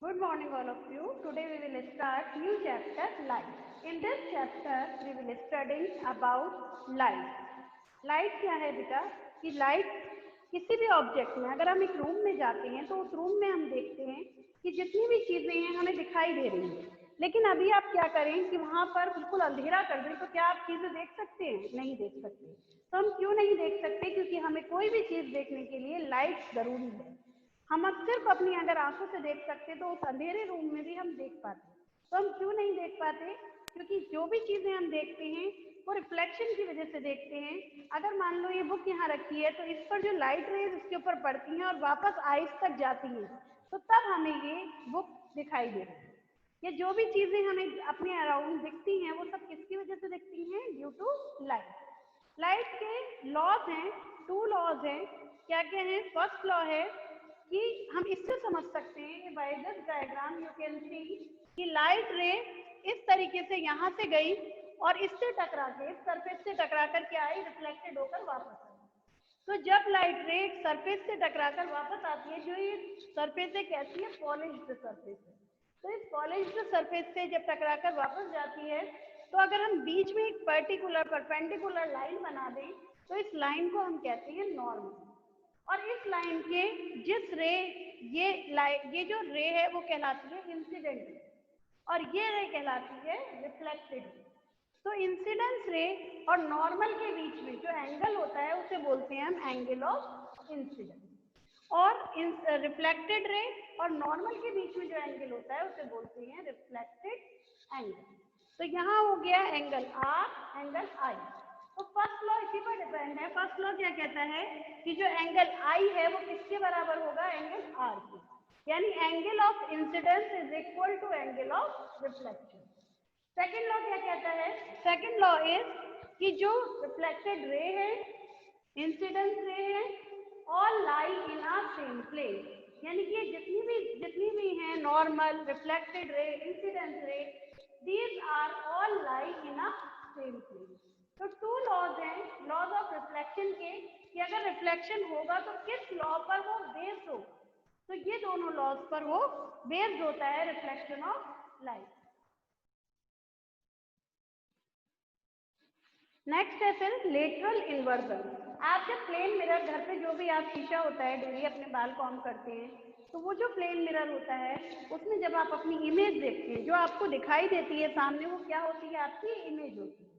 Good morning all of you. Today we will start new chapter light. In this chapter we will studying about light. Light क्या है बेटा कि light किसी भी object में अगर हम एक रूम में जाते हैं तो उस रूम में हम देखते हैं कि जितनी भी चीजें हैं हमें दिखाई दे रही हैं, लेकिन अभी आप क्या करें कि वहां पर बिल्कुल अंधेरा कर दें तो क्या आप चीजें देख सकते हैं? नहीं देख सकते। तो हम क्यों नहीं देख सकते? क्योंकि हमें कोई भी चीज देखने के लिए लाइट जरूरी है। हम सिर्फ अपनी अगर आंखों से देख सकते तो उस अंधेरे रूम में भी हम देख पाते। तो हम क्यों नहीं देख पाते? क्योंकि जो भी चीजें हम देखते हैं वो रिफ्लेक्शन की वजह से देखते हैं। अगर मान लो ये बुक यहाँ रखी है तो इस पर जो लाइट रेज इसके ऊपर पड़ती हैं और वापस आइस तक जाती हैं, तो तब हमें ये बुक दिखाई दे रही है। ये जो भी चीजें हमें अपने अराउंड दिखती हैं वो सब किसकी वजह से दिखती हैं? Due to light. लाइट के लॉज हैं, 2 लॉज हैं। क्या क्या है? फर्स्ट लॉ है कि हम इससे समझ सकते हैं by this diagram you can see कि लाइट रे इस तरीके से यहाँ से गई और इससे टकरा के इस सरफेस से टकरा कर के आई, रिफ्लेक्टेड होकर वापस आई। तो जब लाइट रे सरफेस से टकराकर वापस आती है, जो ये सरफेस है कैसी है? पॉलिश्ड सरफेस है। तो इस पॉलिश्ड सरफेस से जब टकराकर वापस जाती है तो अगर हम बीच में एक पर्टिकुलर परपेंडिकुलर लाइन बना दें तो इस लाइन को हम कहते हैं नॉर्मल। और इस लाइन के जिस रे ये जो रे है वो कहलाती है इंसिडेंट रे और ये रे कहलाती है रिफ्लेक्टेड रे। तो इंसिडेंस रे और नॉर्मल के बीच में जो एंगल होता है उसे बोलते हैं हम एंगल ऑफ इंसिडेंस। और रिफ्लेक्टेड रे और नॉर्मल के बीच में जो एंगल होता है उसे बोलते हैं रिफ्लेक्टेड एंगल। तो यहाँ हो गया एंगल आर, एंगल आई। तो फर्स्ट लॉ इसी पर डिपेंड है। फर्स्ट लॉ क्या कहता है कि जो एंगल आई है वो किसके बराबर होगा? एंगल आर के। यानी angle of incidence is equal to angle of reflection. Second law क्या कहता है? सेकेंड लॉ इज कि जो रिफ्लेक्टेड रे है, इंसिडेंस रे है, all lie in a same plane. यानी कि जितनी भी हैं normal, reflected ray, incidence ray, these are all lie in a same plane. तो 2 लॉज हैं लॉज ऑफ रिफ्लेक्शन के कि अगर रिफ्लेक्शन होगा तो किस लॉ पर वो बेस्ड हो। तो ये दोनों लॉज पर वो बेस्ड होता है रिफ्लेक्शन ऑफ लाइट। नेक्स्ट है फिर लेटरल इन्वर्जन। आप जब प्लेन मिरर घर पे जो भी आप शीशा होता है डेली अपने बाल कॉम करते हैं तो वो जो प्लेन मिरर होता है उसमें जब आप अपनी इमेज देखते हैं जो आपको दिखाई देती है सामने, वो क्या होती है? आपकी इमेज होती है।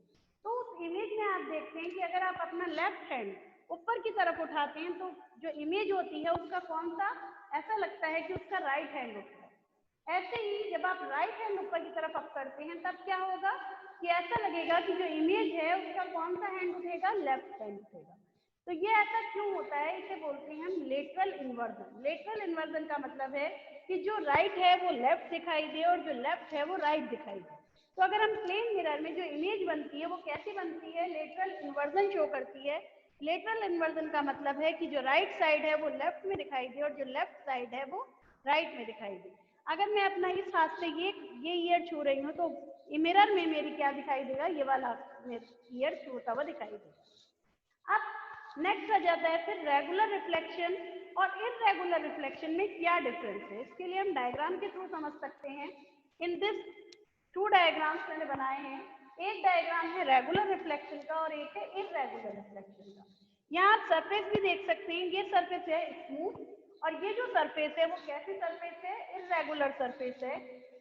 तो उस इमेज में आप देखते हैं कि अगर आप अपना लेफ्ट हैंड ऊपर की तरफ उठाते हैं तो जो इमेज होती है उसका कौन सा, ऐसा लगता है कि उसका राइट हैंड होता है। ऐसे ही जब आप राइट हैंड ऊपर की तरफ अप करते हैं तब क्या होगा कि ऐसा लगेगा कि जो इमेज है उसका कौन सा हैंड उठेगा? लेफ्ट हैंड उठेगा। तो ये ऐसा क्यों होता है? इसे बोलते हैं हम लेटरल इन्वर्जन। लेटरल इन्वर्जन का मतलब है कि जो राइट है वो लेफ्ट दिखाई दे और जो लेफ्ट है वो राइट दिखाई दे। तो अगर हम प्लेन मिरर में जो इमेज बनती है वो कैसी बनती है? लेटरल इन्वर्जन शो करती है। लेटरल इन्वर्जन का मतलब है कि जो राइट साइड है वो लेफ्ट में दिखाई दे और जो लेफ्ट साइड है वो राइट में दिखाई दे। अगर मैं अपना इस हाथ से ये ईयर छू रही हूँ तो मिरर में मेरी क्या दिखाई देगा? ये वाला ईयर छूता हुआ दिखाई देगा। अब नेक्स्ट आ जाता है फिर रेगुलर रिफ्लेक्शन और इररेगुलर रिफ्लेक्शन में क्या डिफरेंस है? इसके लिए हम डायग्राम के थ्रू समझ सकते हैं। इन दिस 2 डायग्राम्स मैंने बनाए हैं। एक डायग्राम है रेगुलर रिफ्लेक्शन का और एक है इररेगुलर रिफ्लेक्शन का। यहाँ आप सरफेस भी देख सकते हैं। ये सरफेस है स्मूथ और ये जो सरफेस है वो कैसी सरफेस है? इररेगुलर सरफेस है।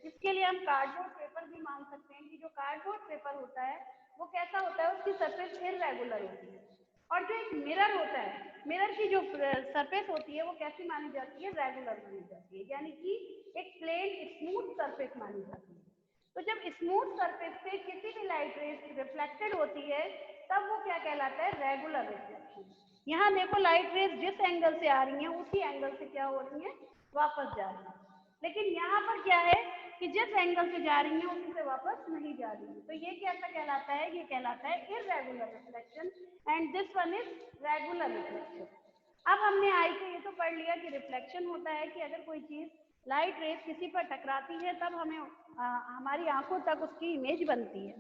इसके लिए हम कार्डबोर्ड पेपर भी मान सकते हैं कि जो कार्डबोर्ड पेपर होता है वो कैसा होता है? उसकी सरफेस इररेगुलर होती है। और जो एक मिरर होता है, मिरर की जो सरफेस होती है वो कैसी मानी जाती है? रेगुलर मानी जाती है, यानी कि एक प्लेन स्मूथ सरफेस मानी जाती है। तो जब स्मूथ सरफेस पे किसी भी लाइट रेज रिफ्लेक्टेड होती है तब वो क्या कहलाता है? Regular reflection. यहाँ देखो लाइट रेज जिस एंगल से आ रही हैं उसी एंगल से क्या हो रही हैं? वापस जा रही हैं। लेकिन यहाँ पर क्या है कि जिस एंगल से जा रही हैं उसी से वापस नहीं जा रही है। तो ये कैसा कहलाता है? ये कहलाता है irregular reflection and this one is regular reflection. अब हमने आई से ये तो पढ़ लिया कि रिफ्लेक्शन होता है कि अगर कोई चीज लाइट रेज किसी पर टकराती है तब हमें हमारी आंखों तक उसकी इमेज बनती है।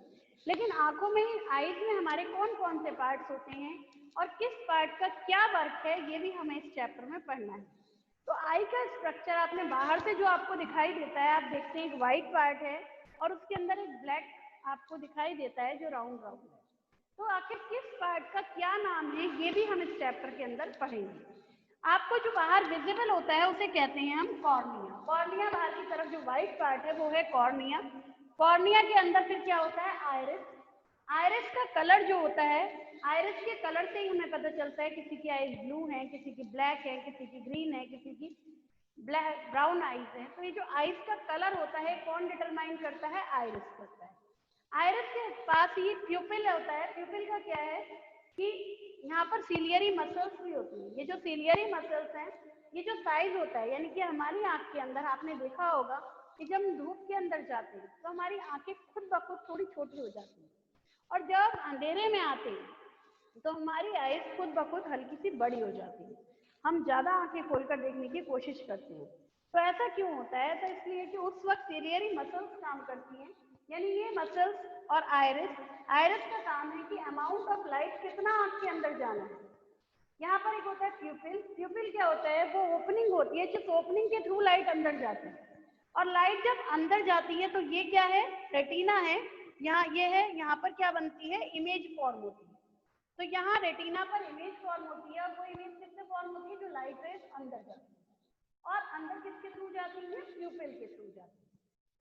लेकिन आंखों में, आईज में हमारे कौन कौन से पार्ट्स होते हैं और किस पार्ट का क्या वर्क है ये भी हमें इस चैप्टर में पढ़ना है। तो आई का स्ट्रक्चर आपने बाहर से जो आपको दिखाई देता है, आप देखते हैं एक व्हाइट पार्ट है और उसके अंदर एक ब्लैक आपको दिखाई देता है जो राउंड राउंड है। तो आखिर किस पार्ट का क्या नाम है ये भी हम इस चैप्टर के अंदर पढ़ेंगे। आपको जो बाहर विजिबल होता है उसे कहते हैं हम कॉर्निया। कॉर्निया बाहर की तरफ जो व्हाइट पार्ट है वो है कॉर्निया। कॉर्निया के अंदर फिर क्या होता है, आइरिस। आइरिस का कलर जो होता है, आइरिस के कलर से ही हमें पता चलता है किसी की आइज ब्लू है, किसी की ब्लैक है, किसी की ग्रीन है, किसी की ब्लैक ब्राउन आइज है। तो ये जो आइज का कलर होता है कौन डिटरमाइन करता है, आइरिस करता है। आइरिस के पास ही प्यूपिल होता है। प्यूपिल का क्या है कि यहाँ पर सीलियरी मसल्स भी होती है। ये जो सीलियरी मसल्स हैं, ये जो साइज होता है, यानी कि हमारी आंख के अंदर आपने देखा होगा कि जब हम धूप के अंदर जाते हैं तो हमारी आंखें खुद ब खुद थोड़ी छोटी हो जाती हैं, और जब अंधेरे में आते हैं तो हमारी आइज खुद ब खुद हल्की सी बड़ी हो जाती है। हम ज्यादा आंखें खोलकर देखने की कोशिश करते हैं। तो ऐसा क्यों होता है, तो इसलिए कि उस वक्त सीलियरी मसल्स काम करती हैं, यानी ये मसल्स और आइरिस। आइरिस का काम है कि अमाउंट ऑफ लाइट कितना आंख के अंदर जाना है। यहाँ पर एक होता है प्यूपिल। प्यूपिल क्या होता है, वो ओपनिंग होती है जिस ओपनिंग के थ्रू लाइट अंदर जाती है। और लाइट जब अंदर जाती है तो ये क्या है, रेटिना है। यहाँ ये है, यहाँ पर क्या बनती है, इमेज फॉर्म होती है। तो यहाँ रेटिना पर इमेज फॉर्म होती है, और वो इमेज किससे फॉर्म होती है, जो लाइट रेज अंदर जाती है। और अंदर किसके थ्रू जाती है, प्यूपिल के थ्रू जाती है।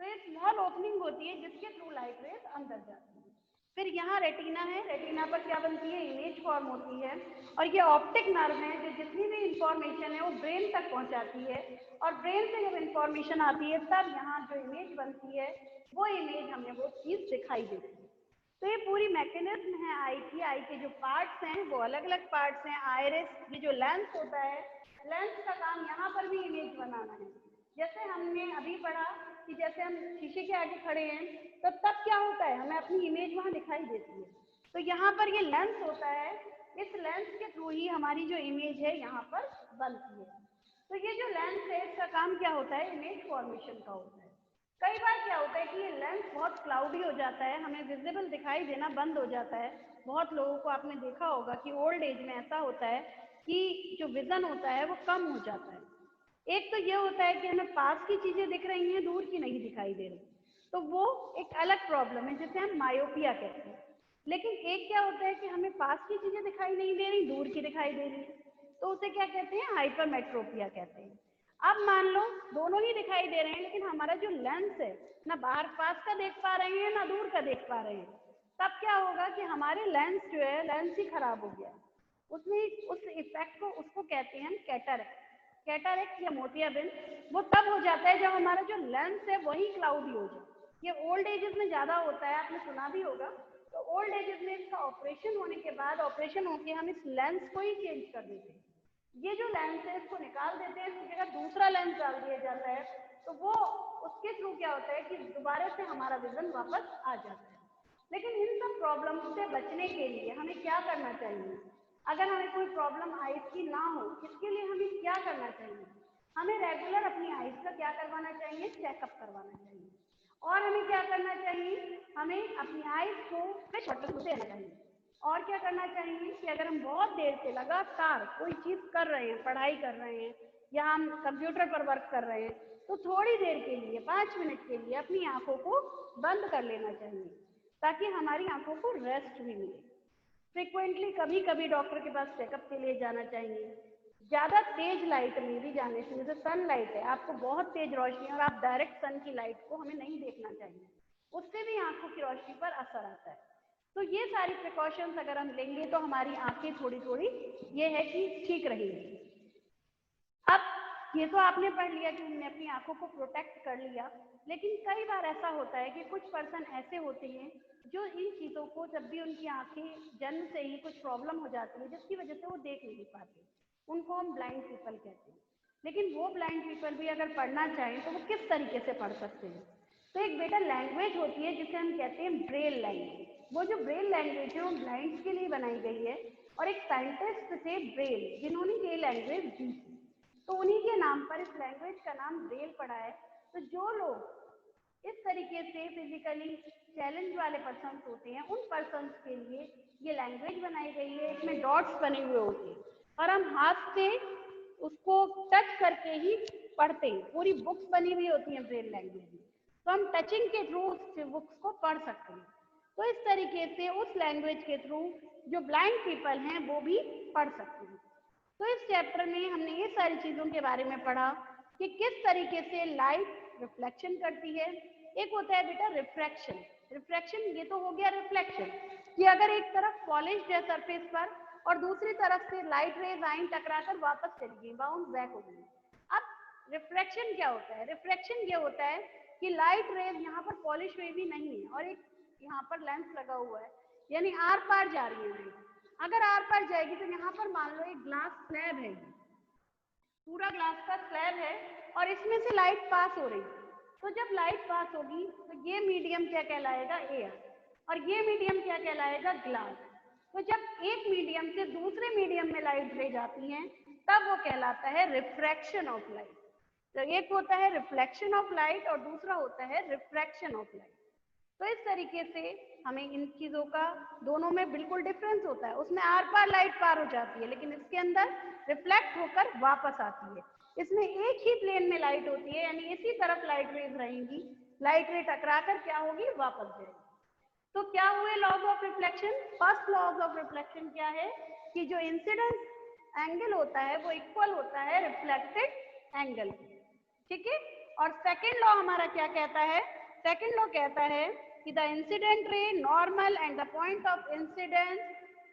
तो ये स्मॉल ओपनिंग होती है जिसके थ्रू लाइट रेज अंदर जाती है। फिर यहाँ रेटिना है, रेटिना पर क्या बनती है, इमेज फॉर्म होती है। और ये ऑप्टिक नर्व है जो जितनी भी इंफॉर्मेशन है वो ब्रेन तक पहुंचाती है, और ब्रेन से जब इंफॉर्मेशन आती है तब यहाँ जो इमेज बनती है वो इमेज हमें वो चीज दिखाई देती है। तो ये पूरी मैकेनिज्म है आई की। आई के जो पार्ट्स हैं वो अलग अलग पार्ट्स हैं। आइरिस, ये जो लेंस होता है, लेंस का काम यहाँ पर भी इमेज बनाना है। जैसे हमने अभी पढ़ा कि जैसे हम शीशे के आगे खड़े हैं तो तब क्या होता है, हमें अपनी इमेज वहां दिखाई देती है। तो यहाँ पर ये लेंस होता है, इस लेंस के थ्रू ही हमारी जो इमेज है यहाँ पर बनती है। तो ये जो लेंस है इसका काम क्या होता है, इमेज फॉर्मेशन का होता है। कई बार क्या होता है कि ये लेंस बहुत क्लाउडी हो जाता है, हमें विजिबल दिखाई देना बंद हो जाता है। बहुत लोगों को आपने देखा होगा कि ओल्ड एज में ऐसा होता है कि जो विजन होता है वो कम हो जाता है। एक तो ये होता है कि हमें पास की चीजें दिख रही हैं, दूर की नहीं दिखाई दे रही, तो वो एक अलग प्रॉब्लम है जिसे हम मायोपिया कहते हैं। लेकिन एक क्या होता है कि हमें पास की चीजें दिखाई नहीं दे रही, दूर की दिखाई दे रही, तो उसे क्या कहते हैं, हाइपरमेट्रोपिया कहते हैं। अब मान लो दोनों ही दिखाई दे रहे हैं लेकिन हमारा जो लेंस है ना बाहर पास का देख पा रहे हैं ना दूर का देख पा रहे हैं, तब क्या होगा कि हमारे लेंस जो है, लेंस ही खराब हो गया। उसमें उस इफेक्ट को, उसको कहते हैं हम कैटरेक्ट। कैटरेक्ट या मोतियाबिंद वो तब हो जाता है जब हमारा जो लेंस है वही क्लाउडी हो जाए। ये ओल्ड एजेस में ज्यादा होता है, आपने सुना भी होगा। तो ओल्ड एजेस में इसका ऑपरेशन होने के बाद, ऑपरेशन होके हम इस लेंस को ही चेंज कर देते हैं। ये जो लेंस है इसको निकाल देते हैं, इसकी जगह दूसरा लेंस डाल दिया जाता है। तो वो उसके थ्रू क्या होता है कि दोबारा से हमारा विजन वापस आ जाता है। लेकिन इन सब प्रॉब्लम से बचने के लिए हमें क्या करना चाहिए, अगर हमें कोई प्रॉब्लम आइज की ना हो, इसके लिए हमें क्या करना चाहिए, हमें रेगुलर अपनी आइज का क्या करवाना चाहिए, चेकअप करवाना चाहिए। और हमें क्या करना चाहिए, हमें अपनी आइज को फ्रेश वाटर से रहना चाहिए। और क्या करना चाहिए कि अगर हम बहुत देर से लगातार कोई चीज कर रहे हैं, पढ़ाई कर रहे हैं या हम कंप्यूटर पर वर्क कर रहे हैं, तो थोड़ी देर के लिए, 5 मिनट के लिए अपनी आंखों को बंद कर लेना चाहिए ताकि हमारी आंखों को रेस्ट भी मिले। फ्रिक्वेंटली कभी कभी डॉक्टर के पास चेकअप के लिए जाना चाहिए। ज्यादा तेज लाइट में भी जाने से, जैसे सन लाइट है, आपको बहुत तेज रोशनी है और आप डायरेक्ट सन की लाइट को हमें नहीं देखना चाहिए, उससे भी आंखों की रोशनी पर असर आता है। तो ये सारी प्रिकॉशंस अगर हम लेंगे तो हमारी आंखें थोड़ी थोड़ी ये है कि ठीक रहेगी। अब ये तो आपने पढ़ लिया कि हमने अपनी आंखों को प्रोटेक्ट कर लिया, लेकिन कई बार ऐसा होता है कि कुछ पर्सन ऐसे होते हैं जो इन चीज़ों को, जब भी उनकी आंखें जन्म से ही कुछ प्रॉब्लम हो जाती है जिसकी वजह से वो देख नहीं पाते, उनको हम ब्लाइंड पीपल कहते हैं। लेकिन वो ब्लाइंड पीपल भी अगर पढ़ना चाहें तो वो किस तरीके से पढ़ सकते हैं, तो एक बेटा लैंग्वेज होती है जिसे हम कहते हैं ब्रेल लैंग्वेज। वो जो ब्रेल लैंग्वेज है वो ब्लाइंड्स के लिए बनाई गई है, और एक साइंटिस्ट थे ब्रेल जिन्होंने ये लैंग्वेज दी थी, तो उन्हीं के नाम पर इस लैंग्वेज का नाम ब्रेल पड़ा है। तो जो लोग इस तरीके से फिजिकली चैलेंज वाले पर्सन होते हैं, उन पर्सन के लिए ये लैंग्वेज बनाई गई है। इसमें डॉट्स बने हुए होते हैं और हम हाथ से उसको टच करके ही पढ़ते हैं। पूरी बुक्स बनी हुई होती हैं ब्रेल लैंग्वेज में, तो हम टचिंग के थ्रू उस बुक्स को पढ़ सकते हैं। तो इस तरीके से उस लैंग्वेज के थ्रू जो ब्लाइंड पीपल हैं वो भी पढ़ सकते हैं। तो इस चैप्टर में हमने ये सारी चीज़ों के बारे में पढ़ा कि किस तरीके से लाइट रिफ्लेक्शन करती है। एक होता है बेटा रिफ्रैक्शन। रिफ्रैक्शन ये तो हो गया रिफ्लेक्शन, कि अगर एक तरफ पॉलिश्ड है सरफेस पर और दूसरी तरफ से लाइट रेज आई, टकराकर वापस चली गई, बाउंस बैक हो गई। अब रिफ्रैक्शन क्या होता है? रिफ्रैक्शन ये होता है कि लाइट रेज यहाँ पर पॉलिश हुई भी नहीं है और एक यहाँ पर लेंस लगा हुआ है, यानी आर पार जा रही है लाइट। अगर आर पार जाएगी तो यहाँ पर मान लो एक ग्लास स्लैब है, पूरा ग्लास का स्लैब है और इसमें से लाइट पास हो रही है। तो जब लाइट पास होगी तो ये मीडियम क्या कहलाएगा? एयर, और ये मीडियम क्या कहलाएगा? ग्लास। तो जब एक मीडियम से दूसरे मीडियम में लाइट ले जाती हैं तब वो कहलाता है रिफ्रैक्शन ऑफ लाइट। तो एक होता है रिफ्लेक्शन ऑफ लाइट और दूसरा होता है रिफ्रैक्शन ऑफ लाइट। तो इस तरीके से हमें इन चीज़ों का दोनों में बिल्कुल डिफरेंस होता है। उसमें आर पार लाइट पार हो जाती है लेकिन इसके अंदर रिफ्लेक्ट होकर वापस आती है। इसमें एक ही प्लेन में लाइट होती है, यानी इसी तरफ लाइट रेज रहेंगी, लाइट रे टकरा कर क्या होगी? वापस जाएगी। तो क्या हुए laws of reflection? First laws of reflection क्या है कि जो इंसिडेंट एंगल होता है वो इक्वल होता है रिफ्लेक्टेड एंगल, ठीक है। और सेकेंड लॉ हमारा क्या कहता है? सेकेंड लॉ कहता है कि the incident ray, normal and the point of incidence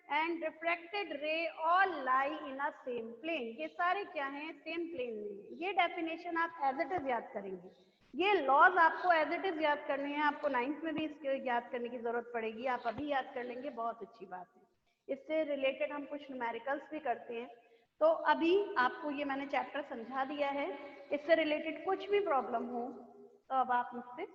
and refracted ray all lie in a same plane. ये सारे क्या हैं? सेम प्लेन में। ये डेफिनेशन आप एज इट इज याद करेंगे। ये लॉज आपको एज इट इज याद करने हैं, आपको 9th में भी इसके याद करने की जरूरत पड़ेगी, आप अभी याद कर लेंगे, बहुत अच्छी बात है। इससे रिलेटेड हम कुछ न्यूमेरिकल्स भी करते हैं। तो अभी आपको ये मैंने चैप्टर समझा दिया है। इससे रिलेटेड कुछ भी प्रॉब्लम हो तो अब आप मुझसे